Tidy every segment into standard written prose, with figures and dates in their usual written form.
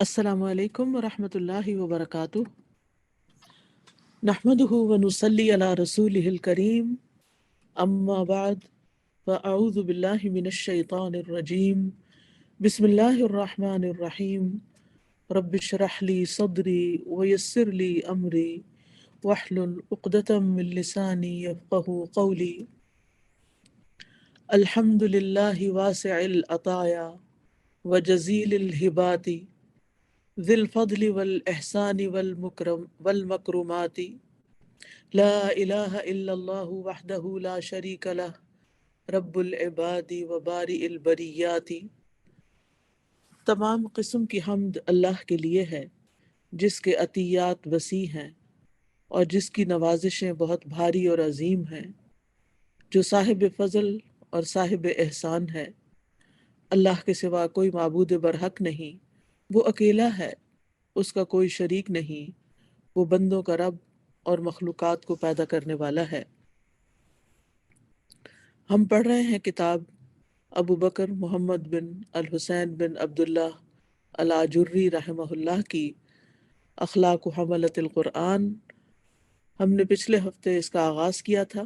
السلام علیکم ورحمۃ اللہ وبرکاتہ۔ نحمدہ ونصلی علی رسولہ الکریم، اما بعد فاعوذ باللہ من الشیطان الرجیم، بسم اللہ الرحمن الرحیم۔ رب اشرح لی صدری ویسر لی امری واحلل عقدۃ من لسانی یفقہوا قولی۔ الحمد للہ واسع العطایا وجزیل الہبات، ذی الفضل والاحسان والمکرمات، لا الہ الا اللہ وحدہ لا شریک لہ رب العباد وبارئ البریات۔ تمام قسم کی حمد اللہ کے لیے ہے جس کے عطیات وسیع ہیں اور جس کی نوازشیں بہت بھاری اور عظیم ہیں، جو صاحب فضل اور صاحب احسان ہے۔ اللہ کے سوا کوئی معبود برحق نہیں، وہ اکیلا ہے، اس کا کوئی شریک نہیں، وہ بندوں کا رب اور مخلوقات کو پیدا کرنے والا ہے۔ ہم پڑھ رہے ہیں کتاب ابو بکر محمد بن الحسین بن عبداللہ الاجری رحمہ اللہ کی اخلاق و حملۃ القرآن۔ ہم نے پچھلے ہفتے اس کا آغاز کیا تھا۔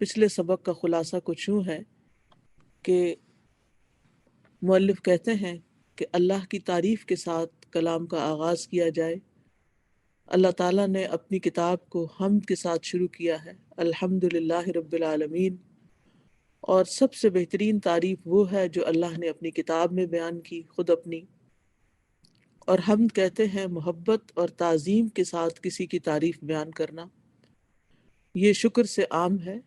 پچھلے سبق کا خلاصہ کچھ یوں ہے کہ مؤلف کہتے ہیں کہ اللہ کی تعریف کے ساتھ کلام کا آغاز کیا جائے۔ اللہ تعالیٰ نے اپنی کتاب کو حمد کے ساتھ شروع کیا ہے، الحمد للہ رب العالمین، اور سب سے بہترین تعریف وہ ہے جو اللہ نے اپنی کتاب میں بیان کی، خود اپنی۔ اور حمد کہتے ہیں محبت اور تعظیم کے ساتھ کسی کی تعریف بیان کرنا۔ یہ شکر سے عام ہے۔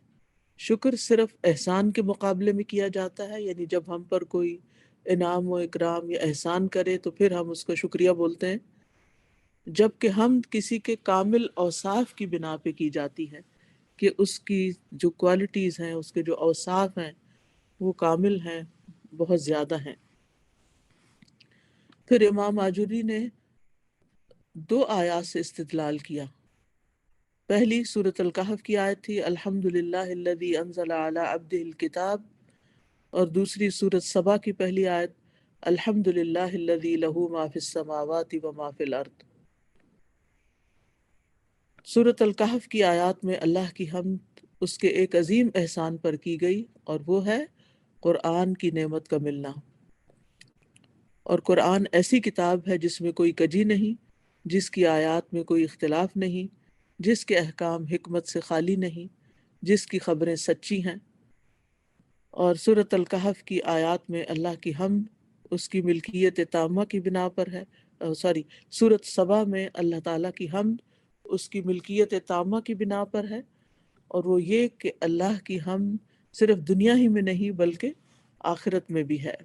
شکر صرف احسان کے مقابلے میں کیا جاتا ہے، یعنی جب ہم پر کوئی انعام و اکرام یا احسان کرے تو پھر ہم اس کو شکریہ بولتے ہیں، جبکہ حمد کسی کے کامل اوصاف کی بنا پہ کی جاتی ہے کہ اس کی جو کوالٹیز ہیں، اس کے جو اوصاف ہیں وہ کامل ہیں، بہت زیادہ ہیں۔ پھر امام آجری نے دو آیات سے استدلال کیا۔ پہلی سورۃ الکہف کی آیت تھی الحمد للہ الذی انزل علی عبدہ الکتاب، اور دوسری سورۃ سبا کی پہلی آیت الحمد للہ الذی لہ ما فی السماوات و ما فی الارض۔ سورۃ الکہف کی آیات میں اللہ کی حمد اس کے ایک عظیم احسان پر کی گئی، اور وہ ہے قرآن کی نعمت کا ملنا۔ اور قرآن ایسی کتاب ہے جس میں کوئی کجی نہیں، جس کی آیات میں کوئی اختلاف نہیں، جس کے احکام حکمت سے خالی نہیں، جس کی خبریں سچی ہیں۔ اور سورۃ الکہف کی آیات میں اللہ کی حمد اس کی ملکیت تامہ کی بنا پر ہے۔ سورۃ سبا میں اللہ تعالیٰ کی حمد اس کی ملکیت تامہ کی بنا پر ہے، اور وہ یہ کہ اللہ کی حمد صرف دنیا ہی میں نہیں بلکہ آخرت میں بھی ہے،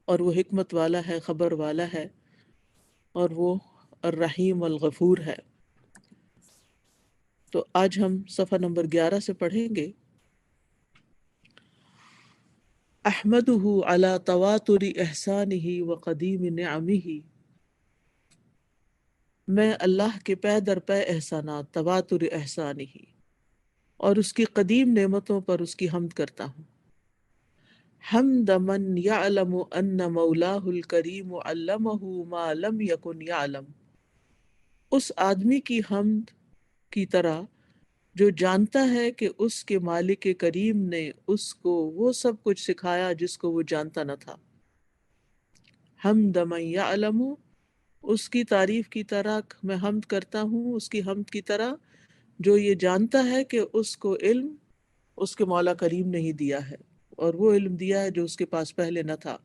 اور وہ حکمت والا ہے، خبر والا ہے، اور وہ الرحیم الغفور ہے۔ تو آج ہم صفحہ نمبر 11 سے پڑھیں گے۔ احمدہ علی تواتر احسانہ وقدیم نعمہ، میں اللہ کے پے در پے احسانات، تواتر احسانہ، اور اس کی قدیم نعمتوں پر اس کی حمد کرتا ہوں۔ حمد من یعلم ان مولاہ الکریم علمہ ما لم یکن یعلم، اس آدمی کی حمد کی طرح جو جانتا ہے کہ اس کے مالک کریم نے اس کو وہ سب کچھ سکھایا جس کو وہ جانتا نہ تھا۔ حمد من یعلم، اس کی تعریف کی طرح میں حمد کرتا ہوں، اس کی حمد کی طرح جو یہ جانتا ہے کہ اس کو علم اس کے مولا کریم نے ہی دیا ہے، اور وہ علم دیا ہے جو اس کے پاس پہلے نہ تھا۔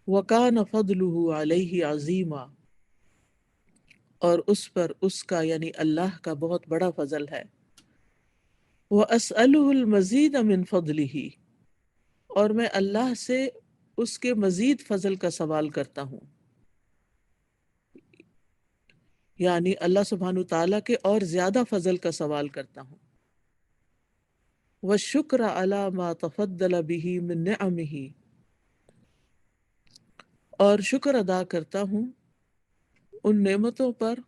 وَكَانَ فَضْلُهُ عَلَيْهِ عَظِيمًا، اور اس پر اس کا یعنی اللہ کا بہت بڑا فضل ہے۔ وَأَسْأَلُهُ الْمَزِيدَ مِنْ فَضْلِهِ، اور میں اللہ سے اس کے مزید فضل کا سوال کرتا ہوں، یعنی اللہ سبحانہ تعالیٰ کے اور زیادہ فضل کا سوال کرتا ہوں۔ وَالشُّكْرَ عَلَى مَا تَفَضَّلَ بِهِ مِن نِعَمِهِ، اور شکر ادا کرتا ہوں ان نعمتوں پر،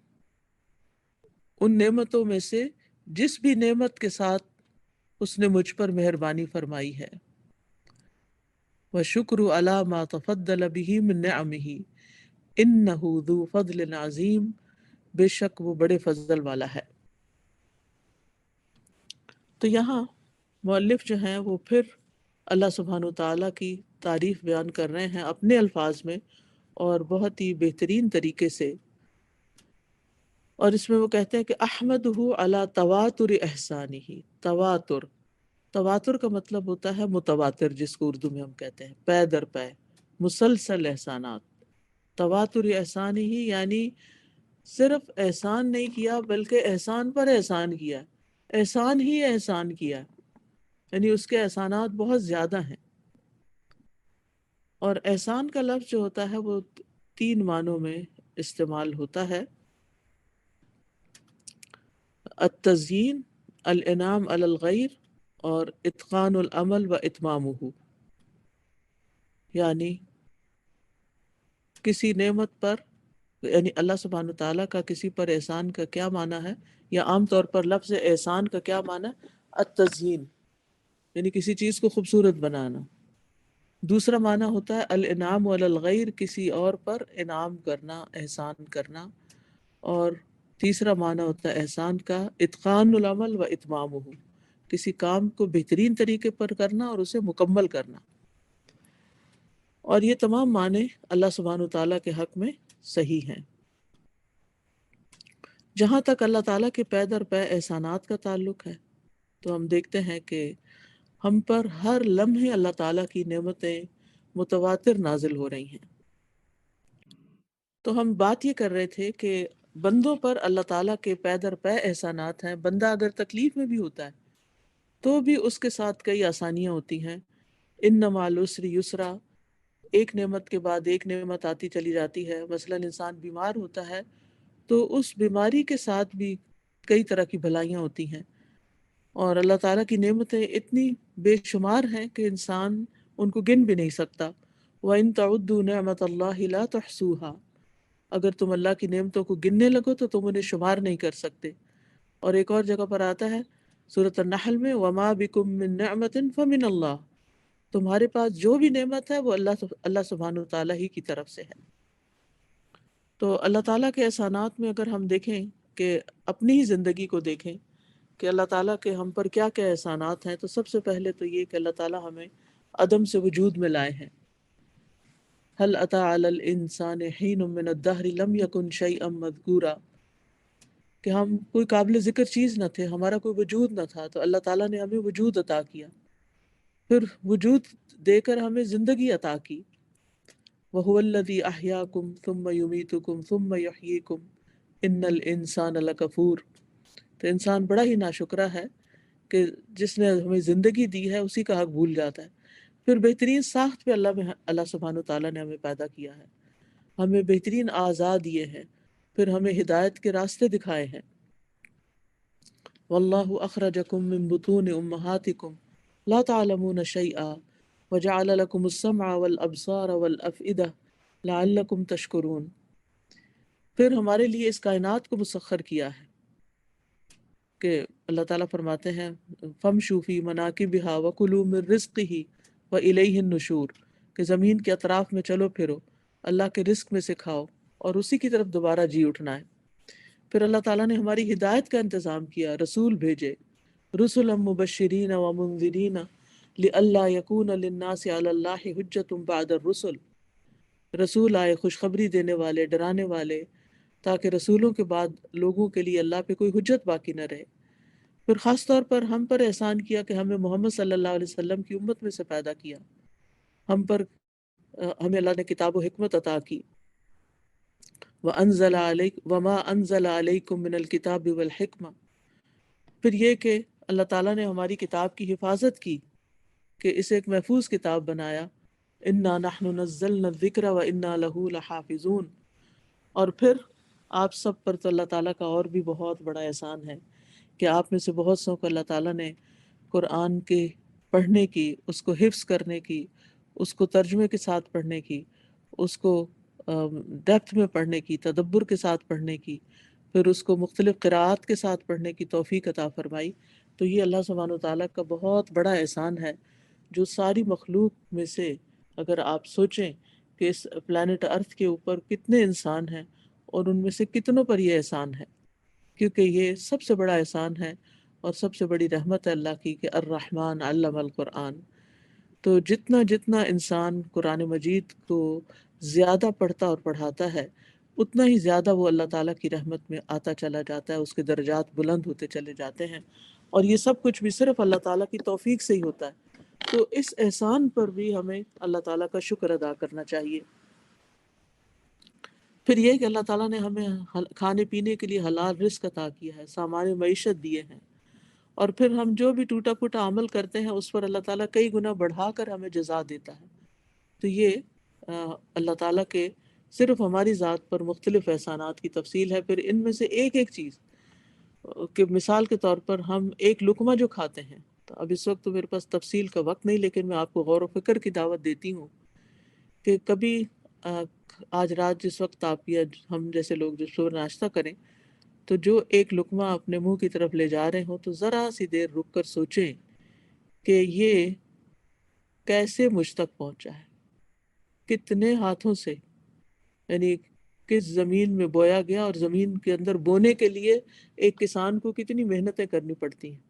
ان نعمتوں میں سے جس بھی نعمت کے ساتھ اس نے مجھ پر مہربانی فرمائی ہے۔ وشکر علی ما تفضل به من نعمہ انہ ذو فضل عظیم، بے شک وہ بڑے فضل والا ہے۔ تو یہاں مؤلف جو ہیں وہ پھر اللہ سبحانہ وتعالیٰ کی تعریف بیان کر رہے ہیں اپنے الفاظ میں، اور بہت ہی بہترین طریقے سے۔ اور اس میں وہ کہتے ہیں کہ احمدہ علی تواتر احسانہ۔ تواتر، تواتر کا مطلب ہوتا ہے متواتر، جس کو اردو میں ہم کہتے ہیں پے در پے، مسلسل احسانات۔ تواتر احسان ہی یعنی صرف احسان نہیں کیا بلکہ احسان پر احسان کیا، احسان ہی احسان کیا، یعنی اس کے احسانات بہت زیادہ ہیں۔ اور احسان کا لفظ جو ہوتا ہے وہ تین معنوں میں استعمال ہوتا ہے: التزیین، الانعام علی الغیر، اور اتقان العمل و اتمامہ۔ یعنی کسی نعمت پر، یعنی اللہ سبحانہ تعالیٰ کا کسی پر احسان کا کیا معنی ہے، یا عام طور پر لفظ احسان کا کیا معنی ہے؟ التزیین، یعنی کسی چیز کو خوبصورت بنانا۔ دوسرا معنی ہوتا ہے الانعام علی الغیر، کسی اور پر انعام کرنا، احسان کرنا۔ اور تیسرا معنی ہوتا ہے احسان کا اتقان العمل و اتمامہ، کسی کام کو بہترین طریقے پر کرنا اور اسے مکمل کرنا۔ اور یہ تمام معنی اللہ سبحانہ تعالیٰ کے حق میں صحیح ہیں۔ جہاں تک اللہ تعالیٰ کے پے در پے احسانات کا تعلق ہے تو ہم دیکھتے ہیں کہ ہم پر ہر لمحے اللہ تعالیٰ کی نعمتیں متواتر نازل ہو رہی ہیں۔ تو ہم بات یہ کر رہے تھے کہ بندوں پر اللہ تعالیٰ کے پے در پے احسانات ہیں۔ بندہ اگر تکلیف میں بھی ہوتا ہے تو بھی اس کے ساتھ کئی آسانیاں ہوتی ہیں۔ ان مع العسر یسرا، ایک نعمت کے بعد ایک نعمت آتی چلی جاتی ہے۔ مثلا انسان بیمار ہوتا ہے تو اس بیماری کے ساتھ بھی کئی طرح کی بھلائیاں ہوتی ہیں، اور اللہ تعالیٰ کی نعمتیں اتنی بے شمار ہیں کہ انسان ان کو گن بھی نہیں سکتا۔ وَإِن تَعُدُّوا نِعْمَةَ اللَّهِ لَا تُحْصُوهَا، اگر تم اللہ کی نعمتوں کو گننے لگو تو تم انہیں شمار نہیں کر سکتے۔ اور ایک اور جگہ پر آتا ہے سورۃ النحل میں وَمَا بِكُم مِّن نِّعْمَةٍ فَمِنَ اللَّهِ، تمہارے پاس جو بھی نعمت ہے وہ اللہ سبحانہ وتعالیٰ ہی کی طرف سے ہے۔ تو اللہ تعالیٰ کے احسانات میں اگر ہم دیکھیں کہ اپنی ہی زندگی کو دیکھیں کہ اللہ تعالیٰ کے ہم پر کیا کیا احسانات ہیں، تو سب سے پہلے تو یہ کہ اللہ تعالیٰ ہمیں عدم سے وجود میں لائے ہیں۔ هل اتى على الانسان حين من الدهر لم يكن شيئا مذكورا، کہ ہم کوئی قابل ذکر چیز نہ تھے، ہمارا کوئی وجود نہ تھا، تو اللہ تعالیٰ نے ہمیں وجود عطا کیا، پھر وجود دے کر ہمیں زندگی عطا کی۔ وَهُوَ الَّذِي أَحْيَاكُمْ ثُمَّ يُمِيتُكُمْ ثُمَّ يُحْيِيكُمْ إِنَّ الْإِنسَانَ لَكَفُورٌ، تو انسان بڑا ہی ناشکرا ہے کہ جس نے ہمیں زندگی دی ہے اسی کا حق بھول جاتا ہے۔ پھر بہترین ساخت پہ اللہ سبحانہ تعالیٰ نے ہمیں پیدا کیا ہے، ہمیں بہترین اعضاء دیے ہیں، پھر ہمیں ہدایت کے راستے دکھائے ہیں۔ وَاللَّهُ أَخْرَجَكُم مِّن بُطُونِ أُمَّهَاتِكُمْ لَا تَعْلَمُونَ شَيْئًا وَجَعَلَ لَكُمُ السَّمْعَ وَالْأَبْصَارَ وَالْأَفْئِدَةَ لَعَلَّكُمْ تَشْكُرُونَ، پھر ہمارے لیے اس کائنات کو مسخر کیا ہے کہ اللہ تعالیٰ فرماتے ہیں فَامْشُوا فِي مَنَاكِبِهَا وَكُلُوا مِن رِّزْقِهِ وَإِلَيْهِ النُّشُورُ، کہ زمین کے اطراف میں چلو پھرو، اللہ کے رزق میں سے کھاؤ اور اسی کی طرف دوبارہ جی اٹھنا ہے۔ پھر اللہ تعالیٰ نے ہماری ہدایت کا انتظام کیا، رسول بھیجے، رسلا مبشرین ومنذرین لئلا یکون للناس علی اللہ حجۃ بعد الرسل، رسول آئے خوشخبری دینے والے، ڈرانے والے، تاکہ رسولوں کے بعد لوگوں کے لیے اللہ پہ کوئی حجت باقی نہ رہے۔ پھر خاص طور پر ہم پر احسان کیا کہ ہمیں محمد صلی اللہ علیہ وسلم کی امت میں سے پیدا کیا، ہمیں اللہ نے کتاب و حکمت عطا کی۔ وَأَنزَلَ عَلَيْكُمْ وَمَا أَنزَلَ عَلَيْكُمْ مِنَ الْكِتَابِ وَالْحِكْمَةِ، پھر یہ کہ اللہ تعالیٰ نے ہماری کتاب کی حفاظت کی کہ اسے ایک محفوظ کتاب بنایا۔ إِنَّا نَحْنُ نَزَّلْنَا الذِّكْرَ وَإِنَّا لَهُ لَحَافِظُونَ، اور پھر آپ سب پر تو اللہ تعالیٰ کا اور بھی بہت بڑا احسان ہے کہ آپ میں سے بہت سو کو اللہ تعالیٰ نے قرآن کے پڑھنے کی، اس کو حفظ کرنے کی، اس کو ترجمے کے ساتھ پڑھنے کی، اس کو ڈیپتھ میں پڑھنے کی، تدبر کے ساتھ پڑھنے کی، پھر اس کو مختلف قراءات کے ساتھ پڑھنے کی توفیق عطا فرمائی۔ تو یہ اللہ سبحانہ و تعالیٰ کا بہت بڑا احسان ہے جو ساری مخلوق میں سے اگر آپ سوچیں کہ اس پلانٹ ارتھ کے اوپر کتنے انسان ہیں اور ان میں سے کتنوں پر یہ احسان ہے، کیونکہ یہ سب سے بڑا احسان ہے اور سب سے بڑی رحمت ہے اللہ کی کہ الرحمن علم القرآن. تو جتنا جتنا انسان قرآن مجید کو زیادہ پڑھتا اور پڑھاتا ہے، اتنا ہی زیادہ وہ اللہ تعالیٰ کی رحمت میں آتا چلا جاتا ہے، اس کے درجات بلند ہوتے چلے جاتے ہیں. اور یہ سب کچھ بھی صرف اللہ تعالیٰ کی توفیق سے ہی ہوتا ہے. تو اس احسان پر بھی ہمیں اللہ تعالیٰ کا شکر ادا کرنا چاہیے. پھر یہ کہ اللہ تعالیٰ نے ہمیں کھانے پینے کے لیے حلال رزق عطا کیا ہے، سامان معیشت دیے ہیں، اور پھر ہم جو بھی ٹوٹا پھوٹا عمل کرتے ہیں اس پر اللہ تعالیٰ کئی گنا بڑھا کر ہمیں جزا دیتا ہے. تو یہ اللہ تعالیٰ کے صرف ہماری ذات پر مختلف احسانات کی تفصیل ہے. پھر ان میں سے ایک ایک چیز کہ مثال کے طور پر ہم ایک لقمہ جو کھاتے ہیں، تو اب اس وقت تو میرے پاس تفصیل کا وقت نہیں، لیکن میں آپ کو غور و فکر کی دعوت دیتی ہوں کہ کبھی آج رات جس وقت آپ یا ہم جیسے لوگ جو صبح ناشتہ کریں، تو جو ایک لقمہ اپنے منہ کی طرف لے جا رہے ہوں تو ذرا سی دیر رک کر سوچیں کہ یہ کیسے مجھ تک پہنچا ہے، کتنے ہاتھوں سے، یعنی کس زمین میں بویا گیا، اور زمین کے اندر بونے کے لیے ایک کسان کو کتنی محنتیں کرنی پڑتی ہیں،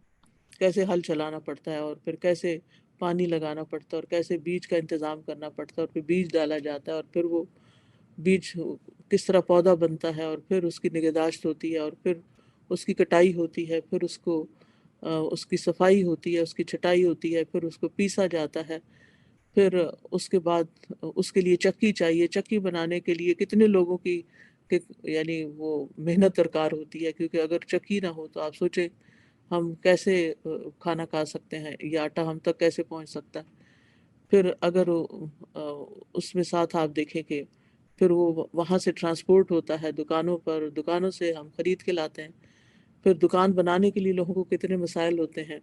کیسے ہل چلانا پڑتا ہے، اور پھر کیسے پانی لگانا پڑتا ہے، اور کیسے بیج کا انتظام کرنا پڑتا ہے، اور پھر بیج ڈالا جاتا ہے، اور پھر وہ بیج کس طرح پودا بنتا ہے، اور پھر اس کی نگہداشت ہوتی ہے، اور پھر اس کی کٹائی ہوتی ہے، پھر اس کو اس کی صفائی ہوتی ہے، اس کی چھٹائی ہوتی ہے، پھر اس کو پیسا جاتا ہے، پھر اس کے بعد اس کے لیے چکی چاہیے. چکی بنانے کے لیے کتنے لوگوں کی یعنی وہ محنت درکار ہوتی ہے، کیونکہ اگر چکی نہ ہو تو آپ سوچیں ہم کیسے کھانا کھا سکتے ہیں، یہ آٹا ہم تک کیسے پہنچ سکتا ہے. پھر اگر اس میں ساتھ آپ دیکھیں کہ پھر وہ وہاں سے ٹرانسپورٹ ہوتا ہے دکانوں پر، دکانوں سے ہم خرید کے لاتے ہیں، پھر دکان بنانے کے لیے لوگوں کو کتنے مسائل ہوتے ہیں،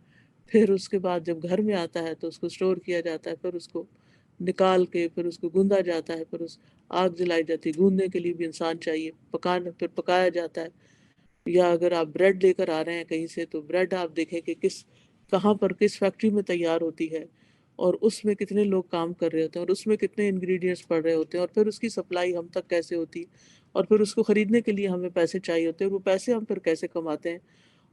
پھر اس کے بعد جب گھر میں آتا ہے تو اس کو اسٹور کیا جاتا ہے، پھر اس کو نکال کے پھر اس کو گوندا جاتا ہے، پھر اس آگ جلائی جاتی ہے، گوندنے کے لیے بھی انسان چاہیے، پھر پکایا جاتا ہے. یا اگر آپ بریڈ لے کر آ رہے ہیں کہیں سے، تو بریڈ آپ دیکھیں کہ کہاں پر کس فیکٹری میں تیار ہوتی ہے، اور اس میں کتنے لوگ کام کر رہے ہوتے ہیں، اور اس میں کتنے انگریڈینٹس پڑ رہے ہوتے ہیں، اور پھر اس کی سپلائی ہم تک کیسے ہوتی ہے، اور پھر اس کو خریدنے کے لیے ہمیں پیسے چاہیے ہوتے ہیں، وہ پیسے ہم پھر کیسے کماتے ہیں،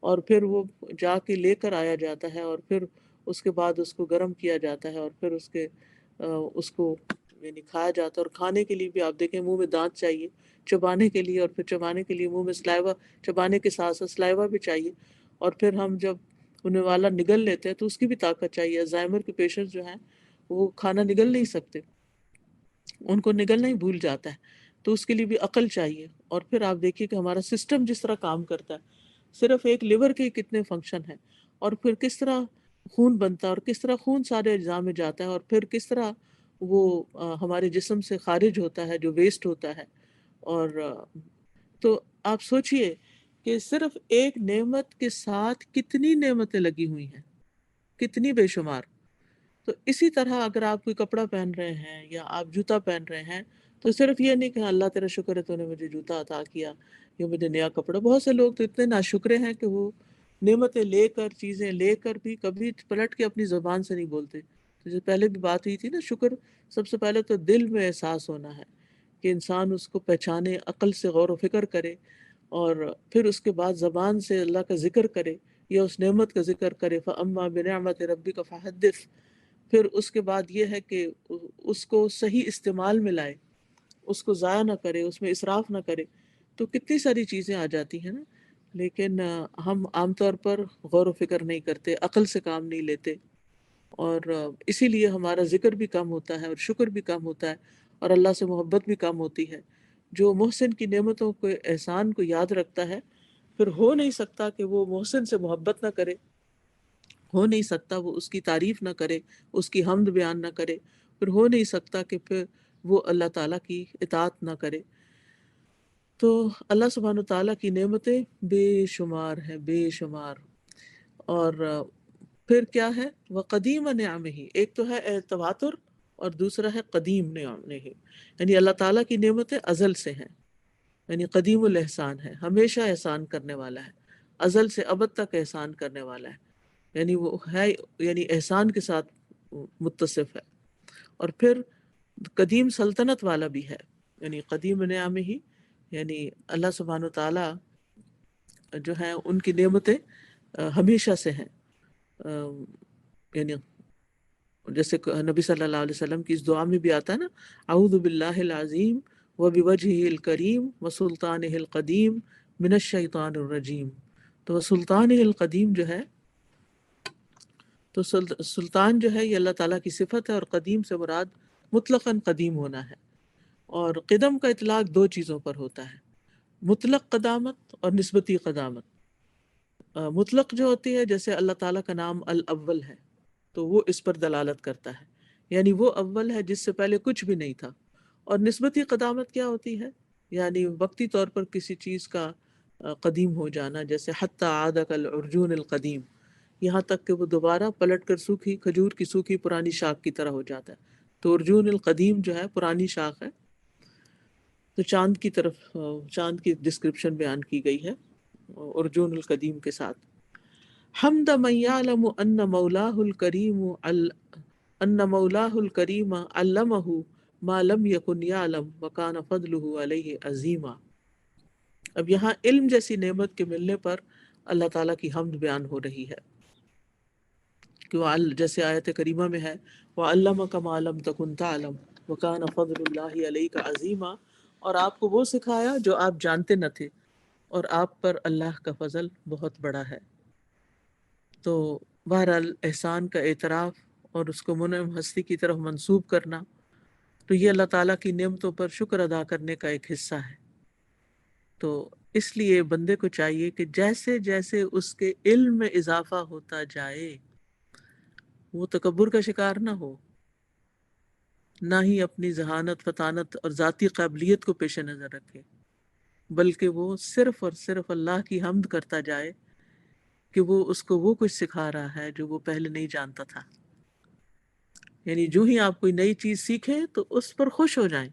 اور پھر وہ جا کے لے کر آیا جاتا ہے، اور پھر اس کے بعد اس کو گرم کیا جاتا ہے، اور پھر اس کو یعنی کھایا جاتا ہے. اور کھانے کے لیے بھی آپ دیکھیں منہ میں دانت چاہیے چبانے کے لیے، اور پھر چبانے کے لیے منہ میں سلائیوا، چبانے کے ساتھ ساتھ سلائیوا بھی چاہیے، اور پھر ہم جب انہیں والا نگل لیتے ہیں تو اس کی بھی طاقت چاہیے. الزائمر کے پیشنٹ جو ہیں وہ کھانا نگل نہیں سکتے، ان کو نگلنا ہی بھول جاتا ہے، تو اس کے لیے بھی عقل چاہیے. اور پھر آپ دیکھیے کہ ہمارا سسٹم جس طرح کام کرتا ہے، صرف ایک لیور کے کتنے فنکشن ہیں، اور پھر کس طرح خون بنتا ہے، اور کس طرح خون سارے اجزاء میں جاتا ہے، اور پھر کس طرح وہ ہمارے جسم سے خارج ہوتا ہے جو ویسٹ ہوتا ہے. اور تو آپ سوچئے کہ صرف ایک نعمت کے ساتھ کتنی نعمتیں لگی ہوئی ہیں، کتنی بے شمار. تو اسی طرح اگر آپ کوئی کپڑا پہن رہے ہیں یا آپ جوتا پہن رہے ہیں، تو صرف یہ نہیں کہ اللہ تیرا شکر ہے تو نے مجھے جوتا عطا کیا، یہ مجھے نیا کپڑا. بہت سے لوگ تو اتنے ناشکرے ہیں کہ وہ نعمتیں لے کر، چیزیں لے کر بھی کبھی پلٹ کے اپنی زبان سے نہیں بولتے. تو جو پہلے بھی بات ہوئی تھی نا، شکر سب سے پہلے تو دل میں احساس ہونا ہے کہ انسان اس کو پہچانے، عقل سے غور و فکر کرے، اور پھر اس کے بعد زبان سے اللہ کا ذکر کرے یا اس نعمت کا ذکر کرے. فَأَمَّا بِنِعْمَةِ رَبِّكَ فَحَدِّثْ. پھر اس کے بعد یہ ہے کہ اس کو صحیح استعمال میں لائے، اس کو ضائع نہ کرے، اس میں اسراف نہ کرے. تو کتنی ساری چیزیں آ جاتی ہیں نا، لیکن ہم عام طور پر غور و فکر نہیں کرتے، عقل سے کام نہیں لیتے، اور اسی لیے ہمارا ذکر بھی کم ہوتا ہے، اور شکر بھی کم ہوتا ہے، اور اللہ سے محبت بھی کم ہوتی ہے. جو محسن کی نعمتوں کو، احسان کو یاد رکھتا ہے، پھر ہو نہیں سکتا کہ وہ محسن سے محبت نہ کرے، ہو نہیں سکتا وہ اس کی تعریف نہ کرے، اس کی حمد بیان نہ کرے، پھر ہو نہیں سکتا کہ پھر وہ اللہ تعالیٰ کی اطاعت نہ کرے. تو اللہ سبحانہ و تعالیٰ کی نعمتیں بے شمار ہیں، بے شمار. اور پھر کیا ہے، وقدیم نعمہ، ایک تو ہے تواتر، اور دوسرا ہے قدیم نعمہ. یعنی اللہ تعالیٰ کی نعمتیں ازل سے ہیں، یعنی قدیم الاحسان ہے، ہمیشہ احسان کرنے والا ہے، ازل سے ابد تک احسان کرنے والا ہے، یعنی وہ ہے، یعنی احسان کے ساتھ متصف ہے. اور پھر قدیم سلطنت والا بھی ہے، یعنی قدیم نعم ہی، یعنی اللہ سبحانہ تعالیٰ جو ہیں ان کی نعمتیں ہمیشہ سے ہیں، یعنی جیسے نبی صلی اللہ علیہ وسلم کی اس دعا میں بھی آتا ہے نا، اعوذ باللہ العظیم و بوجہہ الکریم و سلطانہ القدیم من الشیطان الرجیم. تو سلطانہ القدیم جو ہے، تو سلطان جو ہے یہ اللہ تعالیٰ کی صفت ہے، اور قدیم سے مراد مطلقاً قدیم ہونا ہے. اور قدم کا اطلاق دو چیزوں پر ہوتا ہے، مطلق قدامت اور نسبتی قدامت. مطلق جو ہوتی ہے، جیسے اللہ تعالیٰ کا نام الاول ہے تو وہ اس پر دلالت کرتا ہے، یعنی وہ اول ہے جس سے پہلے کچھ بھی نہیں تھا. اور نسبتی قدامت کیا ہوتی ہے؟ یعنی وقتی طور پر کسی چیز کا قدیم ہو جانا، جیسے حتی عاد کالعرجون القدیم، یہاں تک کہ وہ دوبارہ پلٹ کر سوکھی کھجور کی سوکھی پرانی شاخ کی طرح ہو جاتا ہے. تو ارجون القدیم جو ہے پرانی شاخ ہے. تو چاند کی طرف چاند کی ڈسکرپشن بیان کی گئی ہے ارجون القدیم کے ساتھ. حمد من یعلم ان مولاہ الکریم علمہ ما لم یکن یعلم وکان فضلہ علیہ عظیما. اب یہاں علم جیسی نعمت کے ملنے پر اللہ تعالیٰ کی حمد بیان ہو رہی ہے کہ وہ جیسے آیت کریمہ میں ہے وَعَلَّمَكَ مَا لَمْ تَكُنْ تَعْلَمْ وَكَانَ فَضْلُ اللَّهِ عَلَيْكَ عَظِيمًا، اور آپ کو وہ سکھایا جو آپ جانتے نہ تھے، اور آپ پر اللہ کا فضل بہت بڑا ہے. تو بہرحال احسان کا اعتراف اور اس کو منعم ہستی کی طرف منسوب کرنا، تو یہ اللہ تعالیٰ کی نعمتوں پر شکر ادا کرنے کا ایک حصہ ہے. تو اس لیے بندے کو چاہیے کہ جیسے جیسے اس کے علم میں اضافہ ہوتا جائے وہ تکبر کا شکار نہ ہو، نہ ہی اپنی ذہانت، فطانت اور ذاتی قابلیت کو پیش نظر رکھے، بلکہ وہ صرف اور صرف اللہ کی حمد کرتا جائے کہ وہ اس کو وہ کچھ سکھا رہا ہے جو وہ پہلے نہیں جانتا تھا. یعنی جو ہی آپ کوئی نئی چیز سیکھیں تو اس پر خوش ہو جائیں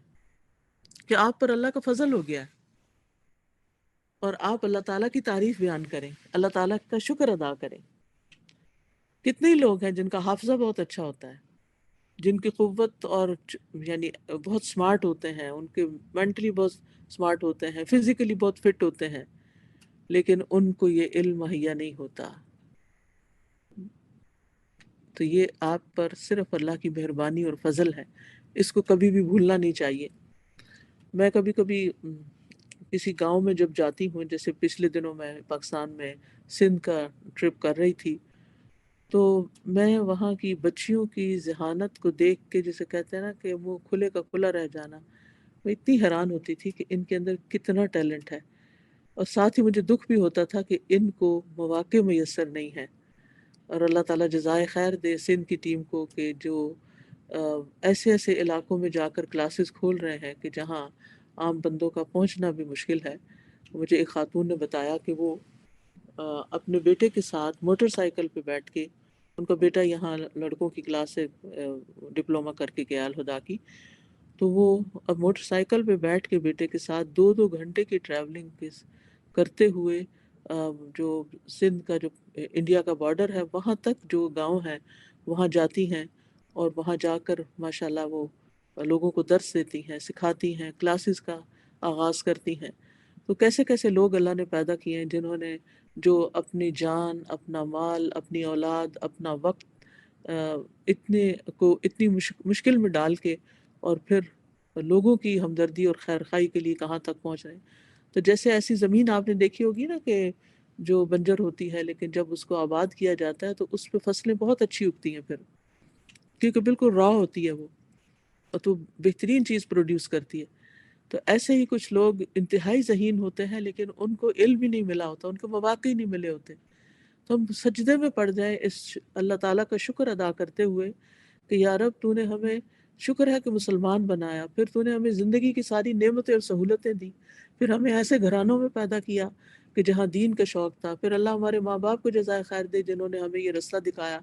کہ آپ پر اللہ کا فضل ہو گیا ہے، اور آپ اللہ تعالیٰ کی تعریف بیان کریں، اللہ تعالیٰ کا شکر ادا کریں. کتنے ہی لوگ ہیں جن کا حافظہ بہت اچھا ہوتا ہے، جن کی قوت اور یعنی بہت سمارٹ ہوتے ہیں، ان کے مینٹلی بہت سمارٹ ہوتے ہیں، فزیکلی بہت فٹ ہوتے ہیں، لیکن ان کو یہ علم مہیا نہیں ہوتا. تو یہ آپ پر صرف اللہ کی مہربانی اور فضل ہے، اس کو کبھی بھی بھولنا نہیں چاہیے. میں کبھی کبھی کسی گاؤں میں جب جاتی ہوں، جیسے پچھلے دنوں میں پاکستان میں سندھ کا ٹرپ کر رہی تھی، تو میں وہاں کی بچیوں کی ذہانت کو دیکھ کے، جسے کہتے ہیں نا کہ وہ کھلے کا کھلا رہ جانا، میں اتنی حیران ہوتی تھی کہ ان کے اندر کتنا ٹیلنٹ ہے. اور ساتھ ہی مجھے دکھ بھی ہوتا تھا کہ ان کو مواقع میسر نہیں ہیں. اور اللہ تعالیٰ جزائے خیر دے سندھ کی ٹیم کو کہ جو ایسے ایسے علاقوں میں جا کر کلاسز کھول رہے ہیں کہ جہاں عام بندوں کا پہنچنا بھی مشکل ہے. مجھے ایک خاتون نے بتایا کہ وہ اپنے بیٹے کے ساتھ موٹر سائیکل پہ بیٹھ کے، ان کا بیٹا یہاں لڑکوں کی کلاس سے ڈپلومہ کر کے گیا الہدا کی، تو وہ اب موٹر سائیکل پہ بیٹھ کے بیٹے کے ساتھ 2 گھنٹے کی ٹریولنگ کرتے ہوئے جو سندھ کا جو انڈیا کا بارڈر ہے وہاں تک جو گاؤں ہیں وہاں جاتی ہیں، اور وہاں جا کر ماشاءاللہ وہ لوگوں کو درس دیتی ہیں، سکھاتی ہیں، کلاسز کا آغاز کرتی ہیں. تو کیسے کیسے لوگ اللہ نے پیدا کیے ہیں جنہوں نے جو اپنی جان، اپنا مال، اپنی اولاد، اپنا وقت اتنی مشکل میں ڈال کے اور پھر لوگوں کی ہمدردی اور خیر خواہی کے لیے کہاں تک پہنچ رہے ہیں. تو جیسے ایسی زمین آپ نے دیکھی ہوگی نا کہ جو بنجر ہوتی ہے، لیکن جب اس کو آباد کیا جاتا ہے تو اس پہ فصلیں بہت اچھی اگتی ہیں پھر، کیونکہ بالکل را ہوتی ہے وہ، اور تو بہترین چیز پروڈیوس کرتی ہے. تو ایسے ہی کچھ لوگ انتہائی ذہین ہوتے ہیں لیکن ان کو علم ہی نہیں ملا ہوتا، ان کو مواقع ہی نہیں ملے ہوتے. تو ہم سجدے میں پڑ جائیں اس اللہ تعالیٰ کا شکر ادا کرتے ہوئے کہ یا رب تو نے ہمیں، شکر ہے کہ مسلمان بنایا، پھر تو نے ہمیں زندگی کی ساری نعمتیں اور سہولتیں دی، پھر ہمیں ایسے گھرانوں میں پیدا کیا کہ جہاں دین کا شوق تھا. پھر اللہ ہمارے ماں باپ کو جزائے خیر دے جنہوں نے ہمیں یہ رستہ دکھایا،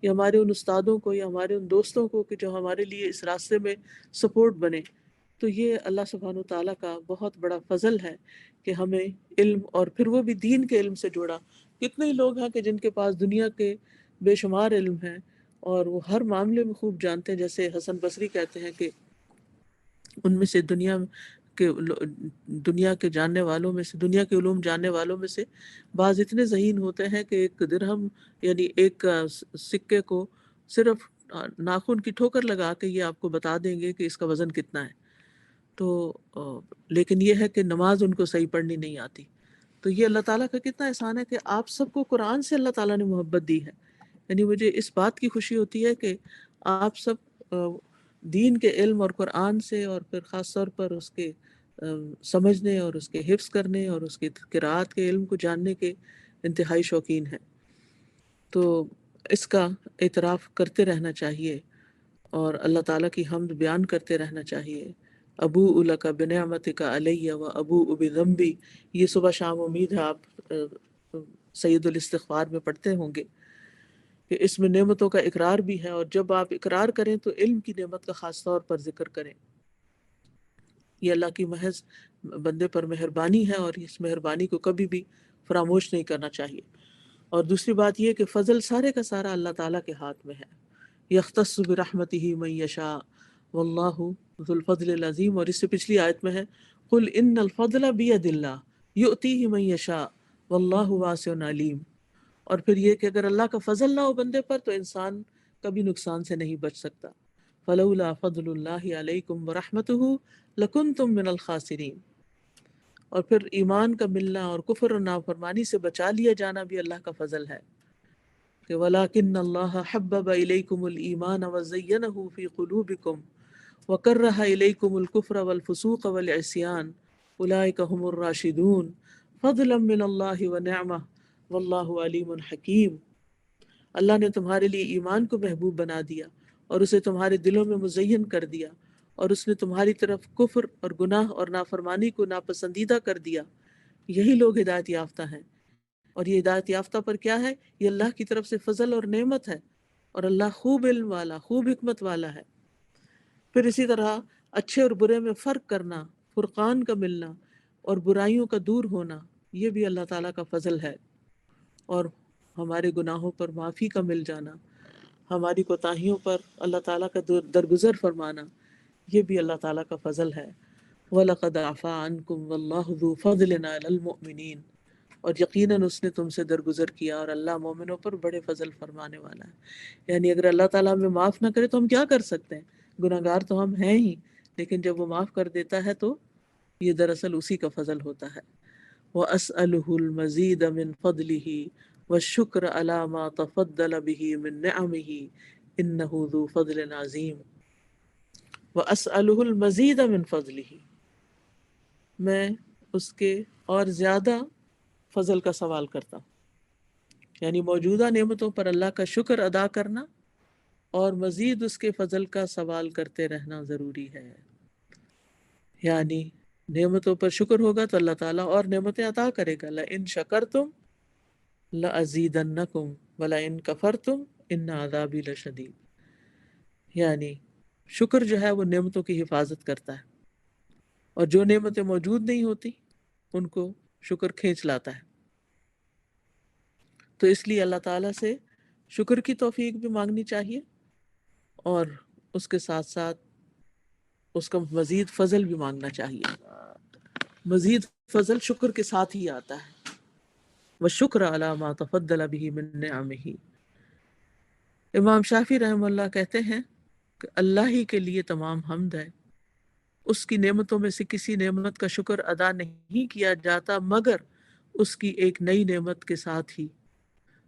یا ہمارے ان استادوں کو، یا ہمارے ان دوستوں کو کہ جو ہمارے لیے اس راستے میں سپورٹ بنے. تو یہ اللہ سبحانہ و تعالیٰ کا بہت بڑا فضل ہے کہ ہمیں علم، اور پھر وہ بھی دین کے علم سے جوڑا. کتنے ہی لوگ ہیں کہ جن کے پاس دنیا کے بے شمار علم ہیں اور وہ ہر معاملے میں خوب جانتے ہیں. جیسے حسن بصری کہتے ہیں کہ ان میں سے دنیا کے جاننے والوں میں سے، دنیا کے علوم جاننے والوں میں سے بعض اتنے ذہین ہوتے ہیں کہ ایک درہم یعنی ایک سکے کو صرف ناخن کی ٹھوکر لگا کے یہ آپ کو بتا دیں گے کہ اس کا وزن کتنا ہے. تو لیکن یہ ہے کہ نماز ان کو صحیح پڑھنی نہیں آتی. تو یہ اللہ تعالیٰ کا کتنا احسان ہے کہ آپ سب کو قرآن سے اللہ تعالیٰ نے محبت دی ہے. یعنی مجھے اس بات کی خوشی ہوتی ہے کہ آپ سب دین کے علم اور قرآن سے، اور پھر خاص طور پر اس کے سمجھنے اور اس کے حفظ کرنے اور اس کی قرآت کے علم کو جاننے کے انتہائی شوقین ہیں. تو اس کا اعتراف کرتے رہنا چاہیے اور اللہ تعالیٰ کی حمد بیان کرتے رہنا چاہیے. ابو لک بنعمتک علیہ و ابو بذنبی، یہ صبح شام امید ہے آپ سید الاستغفار میں پڑھتے ہوں گے کہ اس میں نعمتوں کا اقرار بھی ہے، اور جب آپ اقرار کریں تو علم کی نعمت کا خاص طور پر ذکر کریں. یہ اللہ کی محض بندے پر مہربانی ہے اور اس مہربانی کو کبھی بھی فراموش نہیں کرنا چاہیے. اور دوسری بات یہ کہ فضل سارے کا سارا اللہ تعالیٰ کے ہاتھ میں ہے. یختص برحمتہ من یشاء واللہ ذو الفضل العظیم، اور اس سے پچھلی آیت میں ہے قل ان الفضل بید اللہ یؤتیہ من یشاء واللہ واسع علیم. اور پھر یہ کہ اگر اللہ کا فضل نہ ہو بندے پر تو انسان کبھی نقصان سے نہیں بچ سکتا. فلولا فضل اللہ علیکم ورحمتہ لکنتم من الخاسرین. اور پھر ایمان کا ملنا اور کفر اور نافرمانی سے بچا لیا جانا بھی اللہ کا فضل ہے کہ وَلَكِنَّ اللَّهَ حَبَّبَ إِلَيْكُمُ الْإِيمَانَ وَزَيَّنَهُ فِي قُلُوبِكُمْ وَكَرَّهَ إِلَيْكُمُ الْكُفْرَ وَالْفُسُوقَ وَالْعِصْيَانَ أُولَٰئِكَ هُمُ الرَّاشِدُونَ فَضْلًا مِّنَ اللَّهِ وَنِعْمَةً وَاللَّهُ عَلِيمٌ حَكِيمٌ. اللہ نے تمہارے لیے ایمان کو محبوب بنا دیا اور اسے تمہارے دلوں میں مزین کر دیا، اور اس نے تمہاری طرف کفر اور گناہ اور نافرمانی کو ناپسندیدہ کر دیا. یہی لوگ ہدایت یافتہ ہیں. اور یہ ہدایت یافتہ پر کیا ہے؟ یہ اللہ کی طرف سے فضل اور نعمت ہے، اور اللہ خوب علم والا، خوب حکمت والا ہے. پھر اسی طرح اچھے اور برے میں فرق کرنا، فرقان کا ملنا اور برائیوں کا دور ہونا، یہ بھی اللہ تعالیٰ کا فضل ہے. اور ہمارے گناہوں پر معافی کا مل جانا، ہماری کوتاہیوں پر اللہ تعالیٰ کا درگزر فرمانا، یہ بھی اللہ تعالیٰ کا فضل ہے. وَلَقَدْ عَفَا عَنْكُمْ وَاللَّهُ ذُو فَضْلٍ عَلَى الْمُؤْمِنِينَ. اور یقیناً اس نے تم سے درگزر کیا اور اللہ مومنوں پر بڑے فضل فرمانے والا ہے. یعنی اگر اللہ تعالیٰ ہمیں معاف نہ کرے تو ہم کیا کر سکتے ہیں؟ گناہگار تو ہم ہیں ہی، لیکن جب وہ معاف کر دیتا ہے تو یہ دراصل اسی کا فضل ہوتا ہے. وَأَسْأَلُهُ الْمَزِيدَ مِنْ فَضْلِهِ وَالشُّكْرَ عَلَى مَا تَفَضَّلَ بِهِ مِنْ نِعَمِهِ إِنَّهُ ذُو فَضْلٍ عَظِيمٍ. وَأَسْأَلُهُ الْمَزِيدَ مِنْ فَضْلِهِ، میں اس کے اور زیادہ فضل کا سوال کرتا ہوں. یعنی موجودہ نعمتوں پر اللہ کا شکر ادا کرنا اور مزید اس کے فضل کا سوال کرتے رہنا ضروری ہے. یعنی نعمتوں پر شکر ہوگا تو اللہ تعالیٰ اور نعمتیں عطا کرے گا. لَإِن شَكَرْتُمْ لَأَزِيدَنَّكُمْ وَلَإِن كَفَرْتُمْ إِنَّ عَذَابِي لَشَدِيدٌ. یعنی شکر جو ہے وہ نعمتوں کی حفاظت کرتا ہے، اور جو نعمتیں موجود نہیں ہوتی ان کو شکر کھینچ لاتا ہے. تو اس لیے اللہ تعالیٰ سے شکر کی توفیق بھی مانگنی چاہیے، اور اس کے ساتھ ساتھ اس کا مزید فضل بھی مانگنا چاہیے. مزید فضل شکر کے ساتھ ہی آتا ہے. وَالشُّكْرَ عَلَى مَا تَفَضَّلَ بِهِ مِن نِعَمِهِ. امام شافعی رحمہ اللہ کہتے ہیں کہ اللہ ہی کے لیے تمام حمد ہے. اس کی نعمتوں میں سے کسی نعمت کا شکر ادا نہیں کیا جاتا مگر اس کی ایک نئی نعمت کے ساتھ ہی،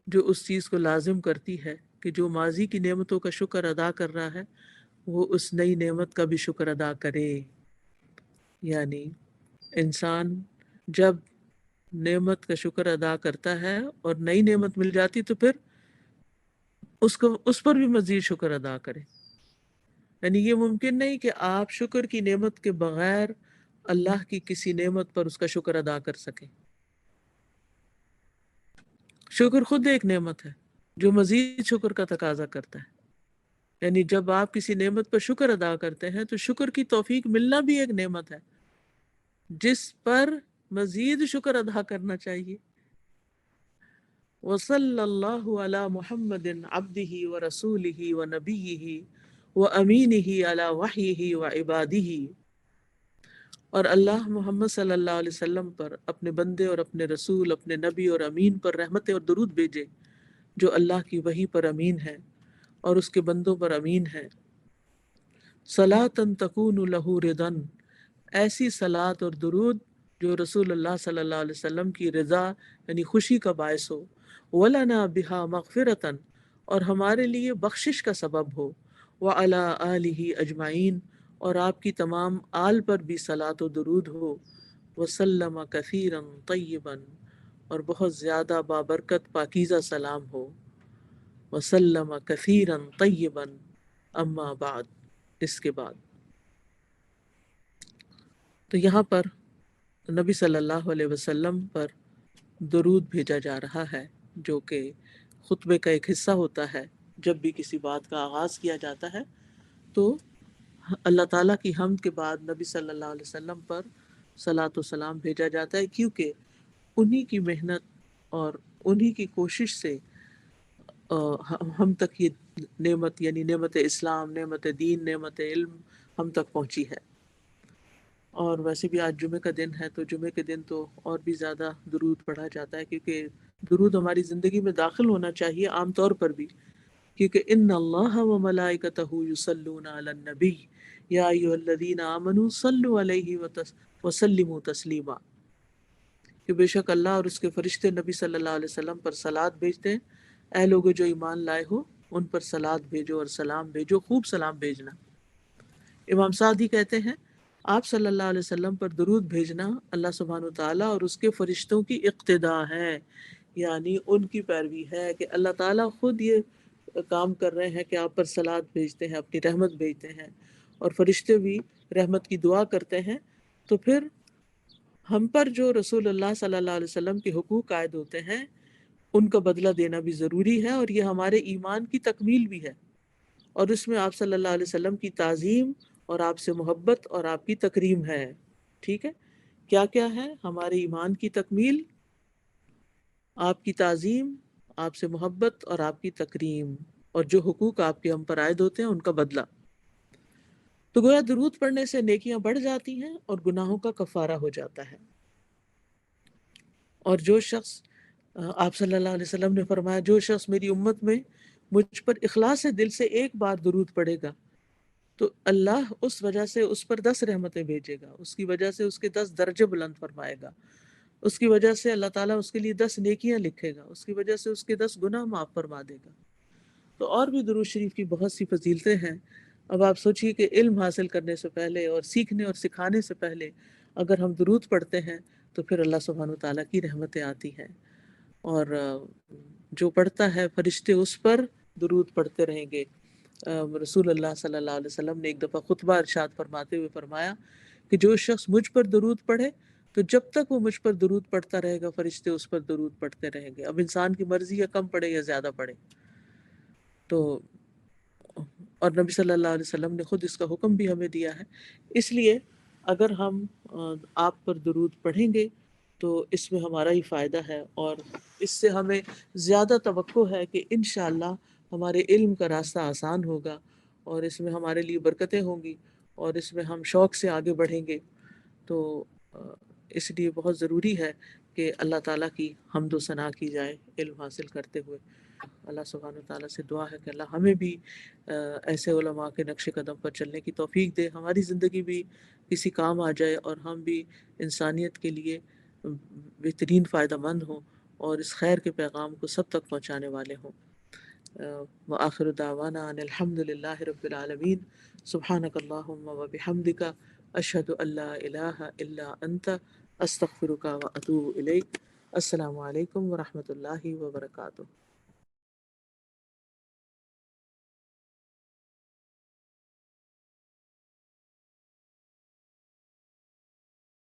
جو اس چیز کو لازم کرتی ہے کہ جو ماضی کی نعمتوں کا شکر ادا کر رہا ہے وہ اس نئی نعمت کا بھی شکر ادا کرے. یعنی انسان جب نعمت کا شکر ادا کرتا ہے اور نئی نعمت مل جاتی تو پھر اس پر بھی مزید شکر ادا کرے. یعنی یہ ممکن نہیں کہ آپ شکر کی نعمت کے بغیر اللہ کی کسی نعمت پر اس کا شکر ادا کر سکیں. شکر خود ایک نعمت ہے جو مزید شکر کا تقاضا کرتا ہے. یعنی جب آپ کسی نعمت پر شکر ادا کرتے ہیں تو شکر کی توفیق ملنا بھی ایک نعمت ہے جس پر مزید شکر ادا کرنا چاہیے. وصلی اللہ علی محمد عبدہ ورسولہ ونبیہ وامینہ علی وحیہ وعبادہ. اور اللہ محمد صلی اللہ علیہ وسلم پر، اپنے بندے اور اپنے رسول، اپنے نبی اور امین پر رحمت اور درود بھیجے، جو اللہ کی وحی پر امین ہے اور اس کے بندوں پر امین ہے۔ صلاۃً تکون لہ ردن، ایسی صلاۃ اور درود جو رسول اللہ صلی اللہ علیہ وسلم کی رضا یعنی خوشی کا باعث ہو، ولنا بہا مغفرتاً، اور ہمارے لیے بخشش کا سبب ہو، وعلی آلہ اجمعین، اور آپ کی تمام آل پر بھی صلاۃ و درود ہو، وسلم کثیرا طیبا، اور بہت زیادہ بابرکت پاکیزہ سلام ہو، وسلم کثیرا طیبا، اما بعد، اس کے بعد۔ تو یہاں پر نبی صلی اللہ علیہ وسلم پر درود بھیجا جا رہا ہے، جو کہ خطبے کا ایک حصہ ہوتا ہے۔ جب بھی کسی بات کا آغاز کیا جاتا ہے تو اللہ تعالیٰ کی حمد کے بعد نبی صلی اللہ علیہ وسلم پر صلاۃ و سلام بھیجا جاتا ہے، کیونکہ انہی کی محنت اور انہی کی کوشش سے ہم تک یہ نعمت یعنی نعمت اسلام، نعمت دین، نعمت علم ہم تک پہنچی ہے۔ اور ویسے بھی آج جمعے کا دن ہے، تو جمعے کے دن تو اور بھی زیادہ درود پڑھا جاتا ہے، کیونکہ درود ہماری زندگی میں داخل ہونا چاہیے عام طور پر بھی، کیونکہ ان اللہ و ملائکتہ یصلون علی النبی یا ایھا الذین آمنوا صلوا علیہ وسلموا تسلیما، کہ بے شک اللہ اور اس کے فرشتے نبی صلی اللہ علیہ وسلم پر صلوات بھیجتے ہیں۔ اے لوگو جو ایمان لائے ہو، ان پر صلوات بھیجو اور سلام بھیجو، خوب سلام بھیجنا۔ امام سعدی کہتے ہیں آپ صلی اللہ علیہ وسلم پر درود بھیجنا اللہ سبحانہ وتعالیٰ اور اس کے فرشتوں کی اقتداء ہے، یعنی ان کی پیروی ہے، کہ اللہ تعالیٰ خود یہ کام کر رہے ہیں کہ آپ پر صلوات بھیجتے ہیں، اپنی رحمت بھیجتے ہیں، اور فرشتے بھی رحمت کی دعا کرتے ہیں۔ تو پھر ہم پر جو رسول اللہ صلی اللہ علیہ وسلم کے حقوق عائد ہوتے ہیں ان کا بدلہ دینا بھی ضروری ہے، اور یہ ہمارے ایمان کی تکمیل بھی ہے، اور اس میں آپ صلی اللہ علیہ وسلم کی تعظیم اور آپ سے محبت اور آپ کی تکریم ہے۔ ٹھیک ہے، کیا کیا ہے؟ ہمارے ایمان کی تکمیل، آپ کی تعظیم، آپ سے محبت اور آپ کی تکریم، اور جو حقوق آپ کے ہم پر عائد ہوتے ہیں ان کا بدلہ۔ تو گویا درود پڑھنے سے نیکیاں بڑھ جاتی ہیں اور گناہوں کا کفارہ ہو جاتا ہے۔ اور جو شخص آپ صلی اللہ علیہ وسلم نے فرمایا جو شخص میری امت میں مجھ پر اخلاص سے دل سے ایک بار درود پڑھے گا تو اللہ اس وجہ سے اس پر 10 رحمتیں بھیجے گا، اس کی وجہ سے اس کے 10 درجے بلند فرمائے گا، اس کی وجہ سے اللہ تعالیٰ اس کے لیے 10 نیکیاں لکھے گا، اس کی وجہ سے اس کے 10 گناہ معاف فرما دے گا۔ تو اور بھی درود شریف کی بہت سی فضیلتیں ہیں۔ اب آپ سوچئے کہ علم حاصل کرنے سے پہلے اور سیکھنے اور سکھانے سے پہلے اگر ہم درود پڑھتے ہیں تو پھر اللہ سبحانہ وتعالیٰ کی رحمتیں آتی ہیں، اور جو پڑھتا ہے فرشتے اس پر درود پڑھتے رہیں گے۔ رسول اللہ صلی اللہ علیہ وسلم نے ایک دفعہ خطبہ ارشاد فرماتے ہوئے فرمایا کہ جو شخص مجھ پر درود پڑھے تو جب تک وہ مجھ پر درود پڑھتا رہے گا فرشتے اس پر درود پڑھتے رہیں گے۔ اب انسان کی مرضی ہے کم پڑھے یا زیادہ پڑھے، تو اور نبی صلی اللہ علیہ وسلم نے خود اس کا حکم بھی ہمیں دیا ہے۔ اس لیے اگر ہم آپ پر درود پڑھیں گے تو اس میں ہمارا ہی فائدہ ہے، اور اس سے ہمیں زیادہ توقع ہے کہ انشاءاللہ ہمارے علم کا راستہ آسان ہوگا، اور اس میں ہمارے لیے برکتیں ہوں گی، اور اس میں ہم شوق سے آگے بڑھیں گے۔ تو اس لیے بہت ضروری ہے کہ اللہ تعالیٰ کی حمد و ثنا کی جائے علم حاصل کرتے ہوئے۔ اللہ سبحانہ وتعالیٰ سے دعا ہے کہ اللہ ہمیں بھی ایسے علماء کے نقش قدم پر چلنے کی توفیق دے، ہماری زندگی بھی کسی کام آ جائے اور ہم بھی انسانیت کے لیے بہترین فائدہ مند ہوں اور اس خیر کے پیغام کو سب تک پہنچانے والے ہوں۔ وآخر دعوانا ان الحمد للہ رب العالمین، سبحانک اللہم وبحمدک، اشہد ان لا الہ الا انت، استغفرک واتوب الیک۔ السلام علیکم ورحمۃ اللہ وبرکاتہ۔